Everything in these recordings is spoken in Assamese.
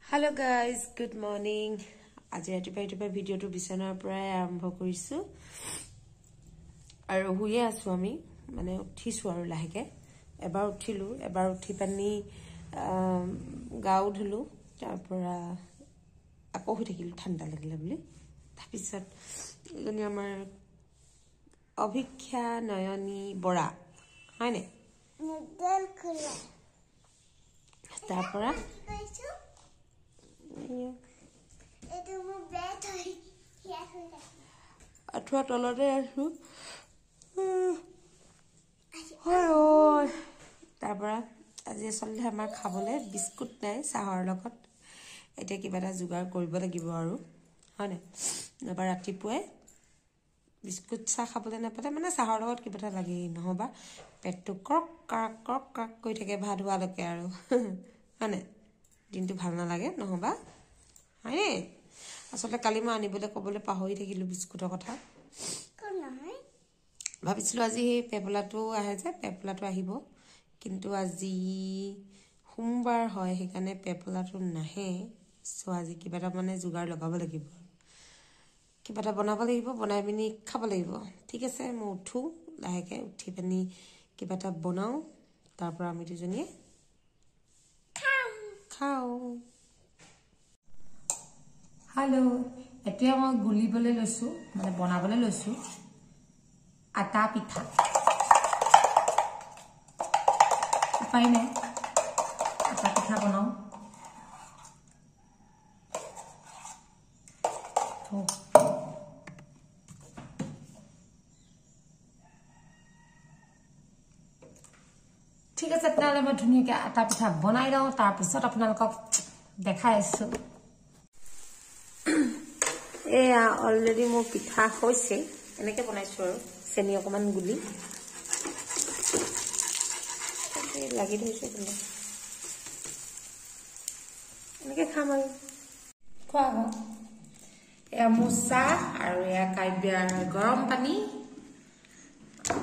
Hello guys, good morning. আজি ৰাতিপুৱা ভিডিওটো বিছনাৰ পৰাই আৰম্ভ কৰিছো আৰু হুয়ে আছো আমি মানে উঠিছো আৰু লাহেকে এবাৰ উঠিলো এবাৰ উঠি পানি গাও ধুলো তাৰ পৰা আকৌ হৈ থাকিল ঠাণ্ডা লাগিলে বুলি তাৰপিছত এজনী আমাৰ অভিক্ষা নয়নী বৰা হয়নে নুডল খোলা তাৰ পৰা এটো মো বেট হয় ইয়া হয় আঠুৱা তলতে আছো হয় তাৰ পৰা আজি আসলে আমাৰ খাবলে বিস্কুট নাই চাহৰ লগত এটা কিবা এটা যোগাৰ কৰিব লাগিব আৰু হয়নে এবাৰ ৰাতিপুৱাই বিস্কুট চাহ খাবলে নাপালে মানে চাহৰ লগত কিবা এটা লাগি নহবা পেটটো কক কক কৈ থাকে ভাত হোৱালৈকে আৰু হয়নে দিনটো ভাল নালাগে নহবা হয়নে আসলে কালি মই আনিবলৈ কবলৈ পাহৰি থাকিলো বিস্কুটৰ কথা কোন নহয় ভাবিছিলো আজি পেপলাটো আহে যে পেপলাটো আহিব কিন্তু আজি সোমবাৰ হয় সেইকাৰণে পেপলাটো নাহে সো আজি কিবা এটা মানে যোগাৰ লগাব লাগিব কিবা এটা বনাব লাগিব বনাই পিনি খাব লাগিব ঠিক আছে মই উঠো লাহেকে উঠি পানি কিবা এটা বনাও তাৰ পৰা আমি দুজনীয়ে খাও हेलो এতিয়া মই গুলিবলৈ লৈছো মানে বনাবলৈ লৈছো আটা পিঠা উপায় নাই আটা পিঠা বনাও ঠিক আছে তেতিয়াহ'লে মই ধুনীয়াকৈ আটা পিঠা বনাই লওঁ তাৰ পিছত আপোনালোকক দেখাই আছো এয়া অলৰেডি মোৰ পিঠা হৈছে এনেকৈ বনাইছো আৰু চেনি অকমান গুলি লাগি ধৰিছে বোলে এনেকৈ খাম আৰু খোৱা হওক এয়া মোৰ চাহ আৰু এয়া কাব্যাৰ গৰম পানী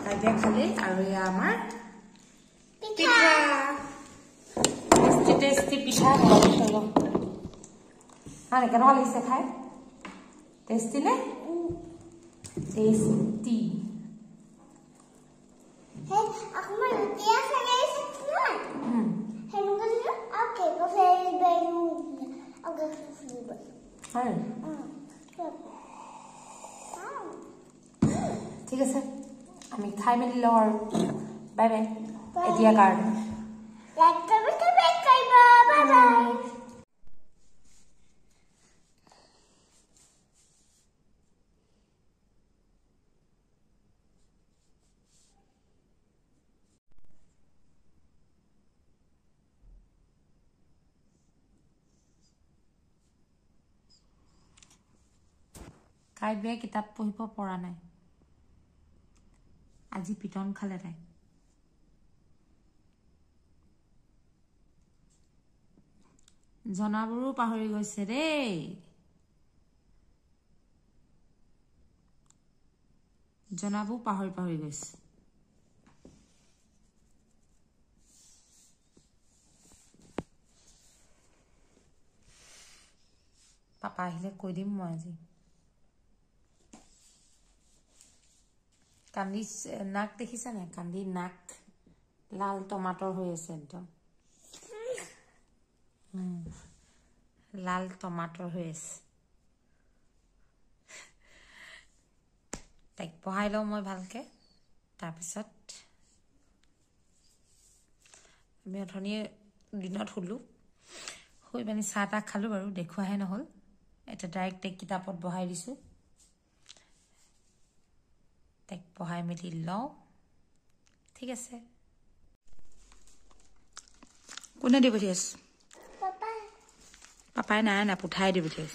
কাব্যা খালে আৰু এয়া আমাৰ পিঠা টেষ্টি পিঠা চলো মানে কেনেকুৱা লাগিছে খাই টেষ্টি নে টেষ্টি হে আকমা লুটিয়া ফেলাইছে না হেনগল ওকে গো ফেল বেলু ওকে ফেল হয় ঠিক আছে আমি খাই মেলি লওঁ আৰু বাই বাই এতিয়া কাৰণে লাইক কৰিবা বাই বাই কাব্যাই কিতাপ পঢ়িব পৰা নাই আজি পিটন খালে তাই জনাবোৰো পাহৰি গৈছে দেই জনাবোৰ পাহৰি গৈছে পাপা আহিলে কৈ দিম মই আজি কান্দি নাক দেখিছা নাই কান্দি নাক লাল টমাটৰ হৈ আছে একদম লাল টমাটৰ হৈ আছে তাইক পঢ়াই লওঁ মই ভালকে তাৰপিছত আমি অথনি দিনত শুলো শুই পানি চাহ তাহ খালো বাৰু দেখুৱাহে নহ'ল এটা ডাইৰেক্ট তাইক কিতাপত বহাই দিছো তাইক পঢ়াই মেলি লওঁ ঠিক আছে কোনে দি পঠিয়াইছ পাপা পাপাই নাই না পুঠাই দি পঠিয়াইছ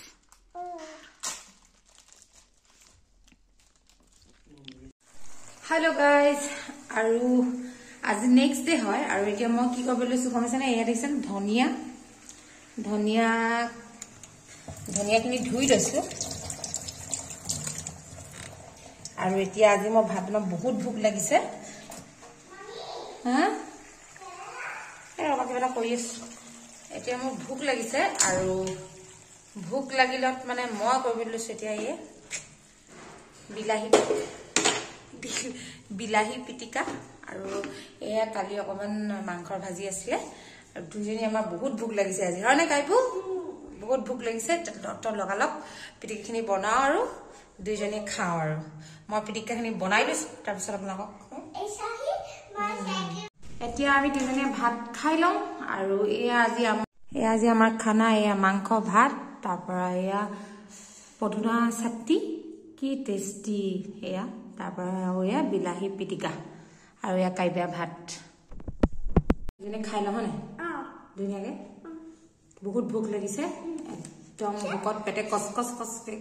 হেল্ল' গাইজ আৰু আজি নেক্সট ডে হয় আৰু এতিয়া মই কি কৰিব লৈছো গমছানে এয়া দেখিছেন ধনিয়াখিনি ধুই লৈছো আৰু এতিয়া আজি মই ভাত বনাম বহুত ভোক লাগিছে হা ৰবা কিবা এটা কৰি আছো এতিয়া মোৰ ভোক লাগিছে আৰু ভোক লাগিলত মানে মই কৰিব লৈছো এতিয়া এই বিলাহী পিটিকা আৰু এয়া কালি অকমান মাংসৰ ভাজি আছিলে আৰু দুজনী আমাৰ বহুত ভোক লাগিছে আজি হয় নে কাইপু বহুত ভোক লাগিছে তো লগালক পিটিকাখিনি বনাও আৰু দুজনী খাও আৰু মই পিটিকাখিনি বনাই দিছো তাৰ পিছত আপোনাক এতিয়া আমি দুজনী ভাত খাই লওঁ আৰু এয়া আজি আমাৰ খানা এয়া মাংস ভাত তাৰ পৰা এয়া পদুনা চাটনি কি টেষ্টি এয়া তাৰ পৰা এয়া বিলাহী পিটিকা আৰু এয়া কাইবা ভাত দুজনী খাই লওঁ হনে ধুনীয়াকে বহুত ভোক লাগিছে একদম ভোকত পেটে কচ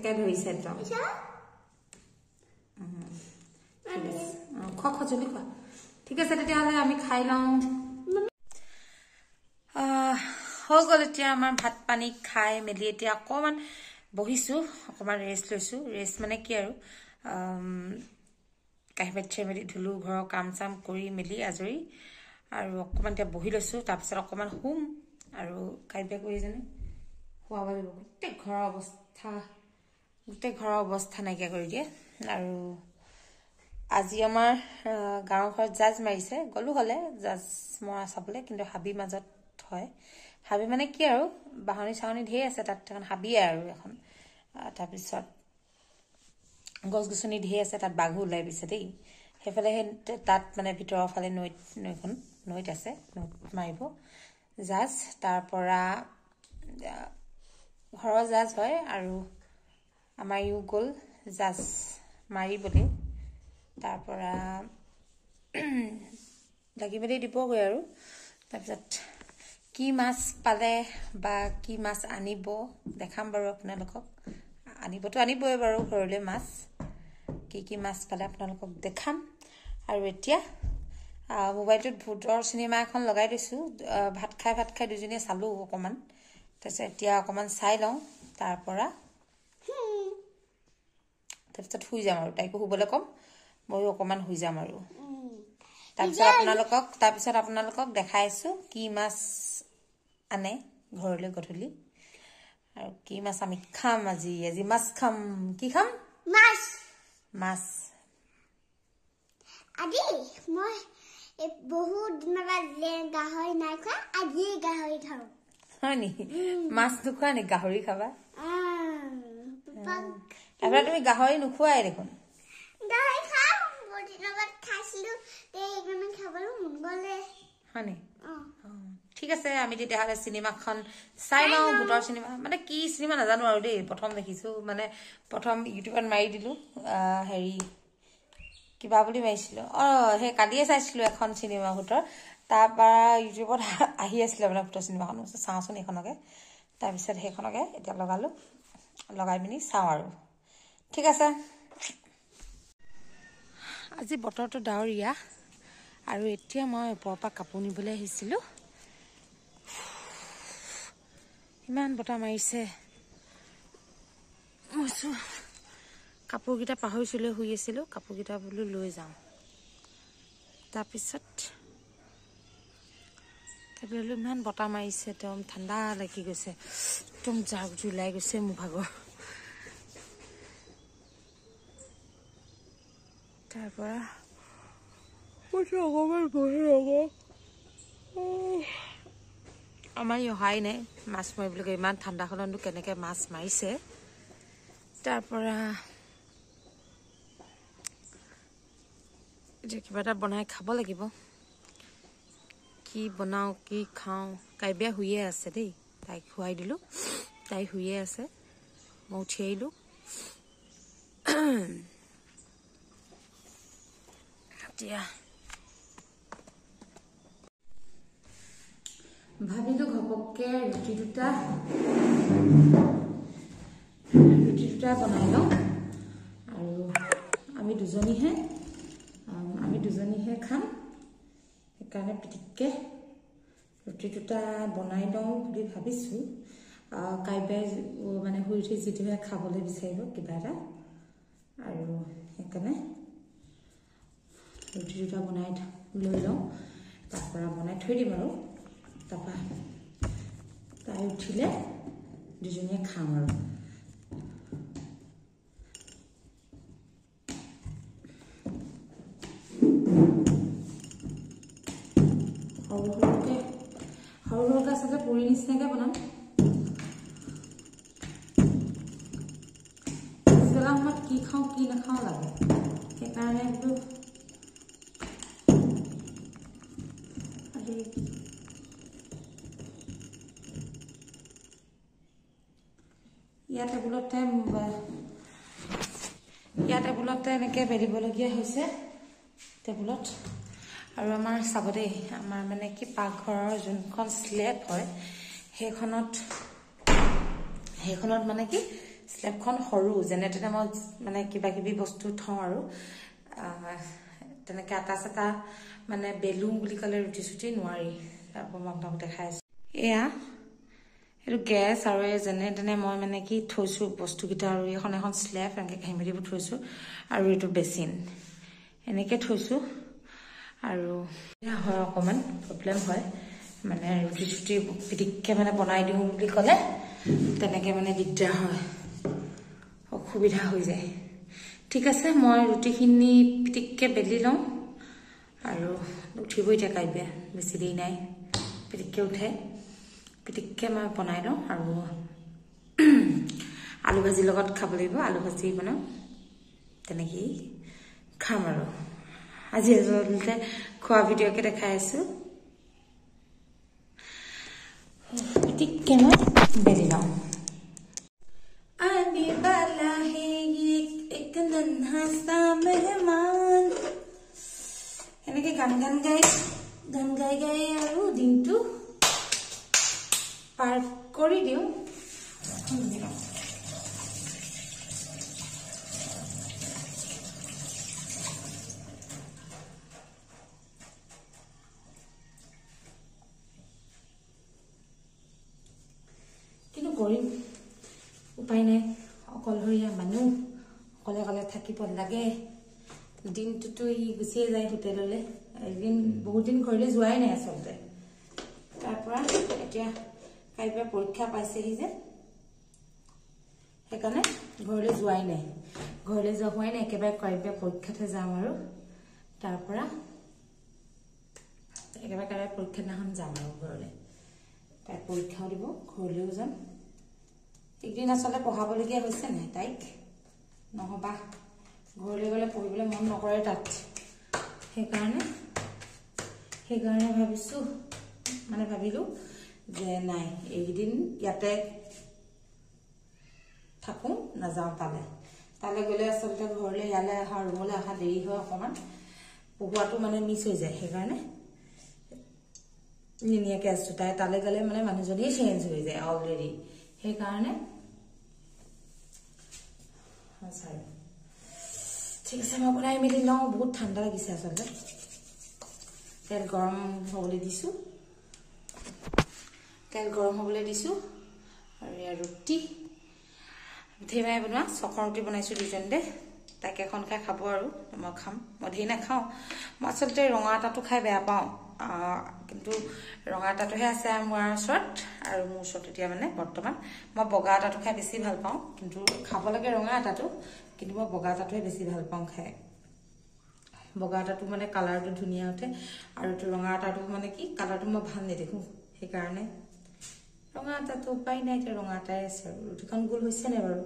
কে ধৰিছে একদম খোৱা জলদি খোৱা ঠিক আছে তেতিয়াহ'লে আমি খাই লওঁ হৈ গ'ল এতিয়া আমাৰ ভাত পানী খাই মেলি এতিয়া অকমান বহিছো অকমান ৰেষ্ট লৈছো ৰেষ্ট মানে কি আৰু কাহিবাচ্ছা মেলি ধুলো ঘৰৰ কাম চাম কৰি মেলি আজৰি আৰু অকমান এতিয়া বহি লৈছো তাৰপিছত অকমান শুম আৰু কাইবা কৰি জানে খুৱাব লাগিব গোটেই ঘৰৰ অৱস্থা নাইকিয়া কৰি দিয়ে আৰু আজি আমাৰ গাঁৱৰ ঘৰত জাজ মাৰিছে গলো হলে জাজ মৰা চাবলৈ কিন্তু হাবি মাজত হয় হাবি মানে কি আৰু বাহনী চাহনী ঢেৰ আছে তাত এখন হাবিয়ে আৰু এখন তাৰপিছত গছ গছনি ঢেৰ আছে তাত বাঘু ওলাই পিছে দেই সেইফালে তাত মানে ভিতৰৰ ফালে নৈত আছে নৈত মাৰিব জাজ তাৰ পৰা ঘৰৰ জাজ হয় আৰু আমাৰ ইও গ'ল জাজ মাৰিবলৈ তাৰ পৰা লাগি মেলি দিবগৈ আৰু তাৰপিছত কি মাছ পালে বা কি মাছ আনিব দেখাম বাৰু আপোনালোকক আনিবই বাৰু ঘৰলৈ মাছ কি মাছ পালে আপোনালোকক দেখাম আৰু এতিয়া মোবাইলটোত ভূতৰ চিনেমা এখন লগাই দিছো ভাত খাই দুজনীয়ে চালো অকমান তাৰপিছত এতিয়া অকমান চাই লওঁ তাৰপিছত শুই যাম আৰু তাইকো শুবলৈ ক'ম ময়ো অকমান শুই যাম আৰু তাৰপিছত আপোনালোকক দেখাইছো কি মাছ আনে ঘৰলৈ গধূলি আৰু কি মাছ আমি খাম আজি মাছ খাম কি খাম মাছ আজি মই বহুত দিনৰ গাহৰি নাই খোৱা আজি গাহৰি খাওঁ হয় নি মাছ নোখোৱা নি গাহৰি খাবা এবাৰ তুমি গাহৰি নোখোৱাই দেখোন গাহৰি খাওঁ বহুত দিনৰ খাইছিলো সেইকাৰণে খাবলৈ মন গ'লে হয় নি ঠিক আছে আমি তেতিয়াহ'লে চিনেমাখন চাই লওঁ ভূতৰ চিনেমা মানে কি চিনেমা নাজানো আৰু দেই প্ৰথম দেখিছো মানে প্ৰথম ইউটিউবত মাৰি দিলো হেৰি কিবা বুলি মাৰিছিলো সেই কালিয়ে চাইছিলো এখন চিনেমা ভূতৰ তাৰ পৰা ইউটিউবত আহি আছিলে মানে ভূতৰ চিনেমাখন চাওঁচোন এইখনকে তাৰপিছত সেইখনকে এতিয়া লগাই পিনি চাওঁ আৰু ঠিক আছে আজি বতৰটো ডাৱৰীয়া আৰু এতিয়া মই ওপৰৰ পৰা কাপোৰ নিবলৈ আহিছিলো ইমান বতাহ মাৰিছে কাপোৰকেইটা পাহৰিছিলো শুই আছিলো কাপোৰকেইটা বোলো লৈ যাওঁ তাৰপিছত ইমান বতাহ মাৰিছে একদম ঠাণ্ডা লাগি গৈছে একদম জাক জুলাই গৈছে মোৰ ভাগৰ তাৰ পৰা অকমান বহি আমাৰ অহাই নাই মাছ মাৰিবলৈ ইমান ঠাণ্ডাখনতো কেনেকে মাছ মাৰিছে তাৰ পৰা এতিয়া কিবা এটা বনাই খাব লাগিব কি বনাও কি খাওঁ কাইবিয়া শুয়ে আছে দেই তাইক খুৱাই দিলো তাই শুয়ে আছে মই উঠি আহিলো এতিয়া ভাবিলো ঘপককে ৰুটি দুটা বনাই লওঁ আৰু আমি দুজনীহে খাম সেইকাৰণে পিটিককে ৰুটি দুটা বনাই লওঁ বুলি ভাবিছো কাইবাই মানে শুই উঠি যিটোহে খাবলৈ বিচাৰিব কিবা এটা আৰু সেইকাৰণে ৰুটি দুটা বনাই লৈ লওঁ তাৰ পৰা বনাই থৈ দিম আৰু তাৰপৰা তাই উঠিলে দুজনীয়ে খাম আৰু সৰু আচলতে পুৰি নিচিনাকৈ বনাম পিছবেলা সময়ত কি খাওঁ কি নাখাওঁ লাগে সেইকাৰণে বোলো ইয়াত টেবুলতে এনেকৈ বেলিবলগীয়া হৈছে টেবুলত আৰু আমাৰ চাব দেই আমাৰ মানে কি পাকঘৰৰ যোনখন স্লেব হয় সেইখনত মানে কি স্লেবখন সৰু যেনে তেনে মই মানে কিবা কিবি বস্তু থওঁ আৰু তেনেকৈ আটা চাটা মানে বেলু বুলি ক'লে ৰুটি চুটি নোৱাৰি তাৰপৰা মই আপোনাক দেখাই আছোঁ এয়া এইটো গেছ আৰু যেনে তেনে মই মানে কি থৈছোঁ বস্তুকেইটা আৰু এখন স্লেব এনেকৈ ঘাঁহি মেলিবোৰ থৈছোঁ আৰু এইটো বেচিন এনেকৈ থৈছোঁ আৰু হয় অকণমান প্ৰব্লেম হয় মানে ৰুটি চুটি পিটিককৈ মানে বনাই দিওঁ বুলি ক'লে তেনেকৈ মানে দিগদাৰ হয় অসুবিধা হৈ যায় ঠিক আছে মই ৰুটিখিনি পিটিককৈ বেলি লওঁ আৰু উঠিবই এতিয়া কাইবিয়া বেছি দেৰি নাই পিটিককৈ উঠে পিটিককৈ মই বনাই লওঁ আৰু আলু ভাজিৰ লগত খাব লাগিব আলু ভাজি বনাওঁ তেনেকেই খাম আৰু আজি আচলতে খোৱা ভিডিঅ'কে দেখাই আছোঁ পিটিককৈ মই বেলি লওঁ आने वाला है ये एक नन्हा सा मेहमान এনেকে গান গাই আৰু দিনটো পাৰ কৰি দিওঁ কিন্তু কৰিম উপায় নাই অকলশৰীয়া মানুহ অকলে থাকিব লাগে দিনটোতো গুচিয়ে যায় হোটেললৈ এদিন বহুত দিন ঘৰলৈ যোৱাই নাই আচলতে তাৰপৰা এতিয়া কাইলৈ পৰীক্ষা পাইছেহি যে সেইকাৰণে ঘৰলৈ যোৱাই নাই ঘৰলৈ যোৱা হোৱাই নাই একেবাৰে কাইলৈ পৰীক্ষাতে যাম আৰু তাৰপৰা একেবাৰে কাইলৈ পৰীক্ষা দিনাখন যাম আৰু ঘৰলৈ তাই পৰীক্ষাও দিব ঘৰলৈও যাম একদিন আচলতে পঢ়াবলগীয়া হৈছে নাই তাইক নহবা ঘৰলৈ গ'লে পঢ়িবলৈ মন নকৰে তাত সেইকাৰণে ভাবিলোঁ যে নাই এইকেইদিন ইয়াতে থাকোঁ নাযাওঁ তালৈ গ'লে আচলতে ঘৰলৈ ইয়ালৈ অহা ৰুমলৈ অহা দেৰি হয় অকণমান পঢ়োৱাটো মানে মিছ হৈ যায় সেইকাৰণে নিনিয়াকৈ আছোঁ তালৈ গ'লে মানে মানুহজনীয়ে চেঞ্জ হৈ যায় অলৰেডি সেইকাৰণে ঠিক আছে মই বনাই মেলি লওঁ বহুত ঠাণ্ডা লাগিছে আচলতে তেল গৰম হ'বলৈ দিছোঁ আৰু ইয়াৰ ৰুটি ধেমাই বনোৱা চকৰ ৰুটি বনাইছোঁ দুজনতে তাকে এখন খাই খাব আৰু মই খাম মই ধেৰ নাখাওঁ মই আচলতে ৰঙা আটাটো খাই বেয়া পাওঁ কিন্তু ৰঙা আটাটোহে আছে মোৰ ওচৰত আৰু মোৰ ওচৰত এতিয়া মানে বৰ্তমান মই বগা আটাটো খাই বেছি ভাল পাওঁ কিন্তু খাব লাগে ৰঙা আটাটো কিন্তু মই বগা আটাটোহে বেছি ভাল পাওঁ খাই বগা আটাটো মানে কালাৰটো ধুনীয়া উঠে আৰু এইটো ৰঙা আটাটো মানে কি কালাৰটো মই ভাল নেদেখোঁ সেইকাৰণে ৰঙা আটাটো উপায় নাই এতিয়া ৰঙা আটাই আছে আৰু ৰুটিখন গোল হৈছে নাই বাৰু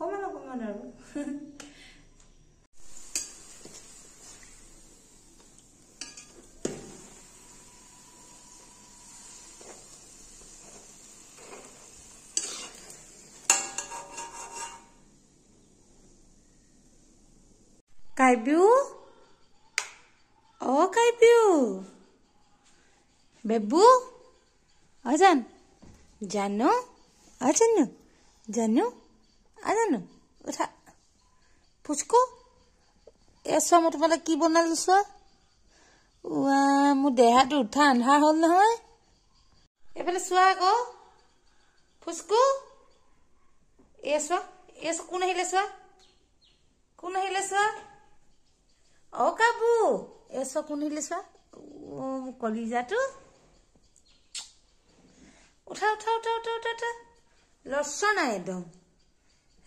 অকণমান আৰু কাইবিউ অ কাইবিউ বেবু জানো উঠা ফুচকু চোৱা মই তোমালে কি বনালো চোৱা মোৰ দেহাটো উঠা আন্ধাৰ হ'ল নহয় এইফালে চোৱা আকৌ ফুচকু চোৱা কোন আহিলে চোৱা অ কাবু চোৱা কোন আহিলে চোৱা কলিজাটো উঠা উঠা উঠা উঠা উঠা উঠা লৰচৰ নাই একদম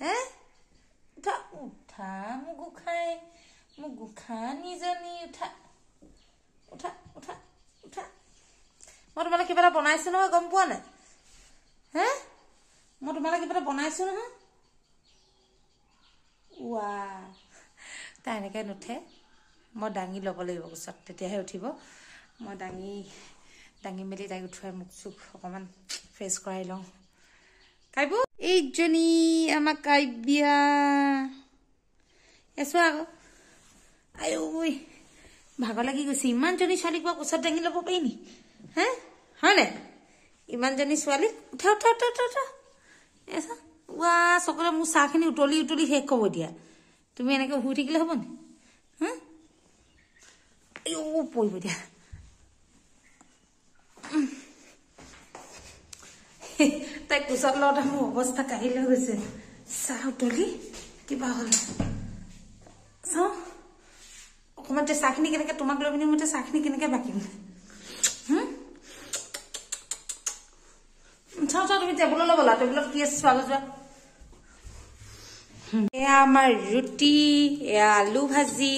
হে উঠা উঠা মোক গোখানীজনী উঠা উঠা উঠা উঠা মই তোমালে কিবা এটা বনাইছো নহয় গম পোৱা নাই হে মই তোমালে কিবা এটা বনাইছো নহয় ৱা তাই এনেকৈ নুঠে মই দাঙি ল'ব লাগিব পিছত তেতিয়াহে উঠিব মই দাঙি মেলি তাইক উঠুৱাই মুখ চুখ অকণমান ফ্ৰেছ কৰাই লওঁ কাইবো এইজনী আমাক কাইবিয়া এছো আকৌ আই ঐ ভাগৰ লাগি গৈছে ইমানজনী ছোৱালীক বা কোচত দাঙি ল'ব পাৰি নি হে হয়নে ইমানজনী ছোৱালীক উঠা উঠা উঠা উঠা উঠা এছা ৱা চকলে মোৰ চাহখিনি উতলি শেষ হ'ব দিয়া তুমি এনেকৈ শুই থাকিলে হ'ব নি হা আইও পৰিব দিয়া তাই কোচত লওঁতে মোৰ অৱস্থা কাঢ়িলে গৈছে চাহ উতলি কিবা হ'ল চাওঁ অকণমান চাহখিনি কেনেকৈ তোমাক লৈ পিনি মতে চাহখিনি কেনেকৈ বাকিম চাওঁ চাওঁ তুমি টেবুললৈ ব'লা টেবুলত কি আছে চোৱা যোৱা এয়া আমাৰ ৰুটি এয়া আলু ভাজি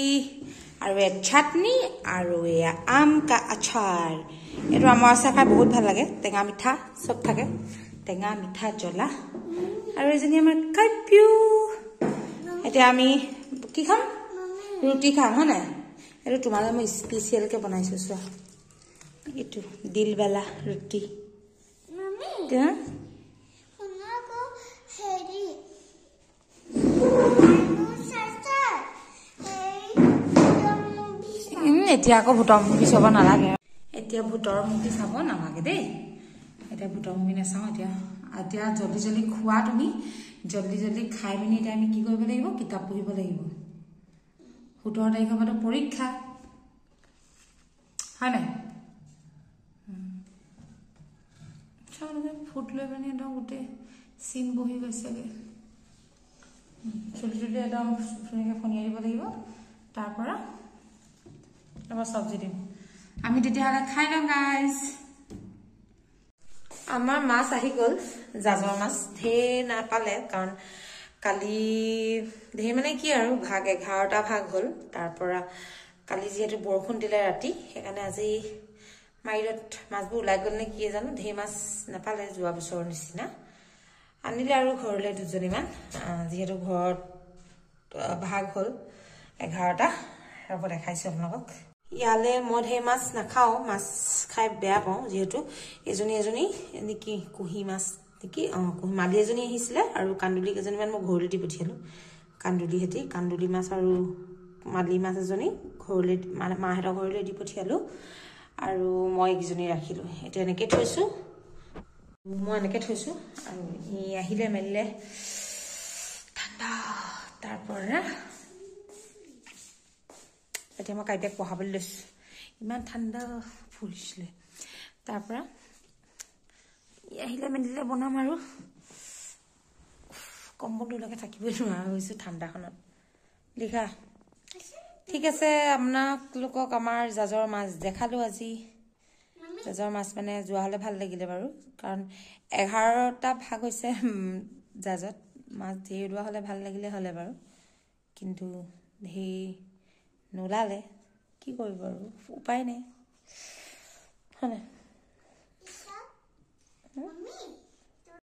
আৰু এয়া চাটনি আৰু এয়া আম কা আচাৰ এইটো আমৰ আচাৰ খাই বহুত ভাল লাগে টেঙা মিঠা চব থাকে টেঙা মিঠা জ্বলা আৰু এজনী আমাৰ কাইপিউ এতিয়া আমি কি খাম ৰুটি খাম হয় নাই এইটো তোমালৈ মই স্পেচিয়েলকৈ বনাইছোঁ চোৱা এইটো দিলবালা ৰুটি এতিয়া আকৌ ভূতৰ মুভি চাব নালাগে এতিয়া ভূতৰ মুভি চাব নালাগে দেই এতিয়া ভূতৰ মুভি নাচাওঁ এতিয়া জল্দি খোৱা তুমি জল্দি খাই পিনি এতিয়া আমি কি কৰিব লাগিব কিতাপ পঢ়িব লাগিব 17 তাৰিখৰ পৰা পৰীক্ষা হয় নাই ফুট লৈ পিনি একদম গোটেই চিন বহি গৈছেগৈ চুলি একদম ধুনীয়াকৈ ফনিয়াই দিব লাগিব তাৰপৰা মই চব্জি দিম আমি তেতিয়াহ'লে খাই লওঁ গাইজ আমাৰ মাছ আহি গ'ল জাজৰ মাছ ঢেৰ নাপালে কাৰণ কালি ঢেৰ মানে কি আৰু ভাগ 11টা ভাগ হ'ল তাৰপৰা কালি যিহেতু বৰষুণ দিলে ৰাতি সেইকাৰণে আজি মাইৰত মাছবোৰ ওলাই গ'ল নে কি জানো ঢেৰ মাছ নাপালে যোৱা বছৰৰ নিচিনা আনিলে আৰু ঘৰলৈ দুজনীমান যিহেতু ঘৰত ভাগ হ'ল 11টা ৰ'ব দেখাইছোঁ আপোনালোকক ইয়ালে মই ঢেৰ মাছ নাখাওঁ মাছ খাই বেয়া পাওঁ যিহেতু এজনী নেকি কুঁহি মাছ নেকি মালি এজনী আহিছিলে আৰু কান্দুলি কেইজনীমান মই ঘৰলৈ দি পঠিয়ালোঁ কান্দুলি মাছ আৰু মালি মাছ এজনী ঘৰলৈ মানে মাহঁতৰ ঘৰলৈ দি পঠিয়ালোঁ আৰু মই এইকেইজনী ৰাখিলোঁ এতিয়া এনেকৈ থৈছোঁ আৰু ই আহিলে মেলিলে ঠাণ্ডা তাৰপৰা এতিয়া মই কাইপিয়াক পঢ়াবলৈ লৈছোঁ ইমান ঠাণ্ডা ফুৰিছিলে তাৰপৰা ই আহিলে মেলিলে বনাম আৰু কম্বল নোলোৱাকৈ থাকিবই নোৱাৰা হৈছোঁ ঠাণ্ডাখনত লিখা ঠিক আছে আপোনালোকক আমাৰ জাজৰ মাছ দেখালোঁ আজি জাজৰ মাছ মানে যোৱা হ'লে ভাল লাগিলে বাৰু কাৰণ 11টা ভাগ হৈছে জাজত মাছ ঢেৰ ওলোৱা হ'লে ভাল লাগিলে হ'লে বাৰু কিন্তু ঢেৰ নোলালে কি কৰিব আৰু উপায় নাই হয় নাই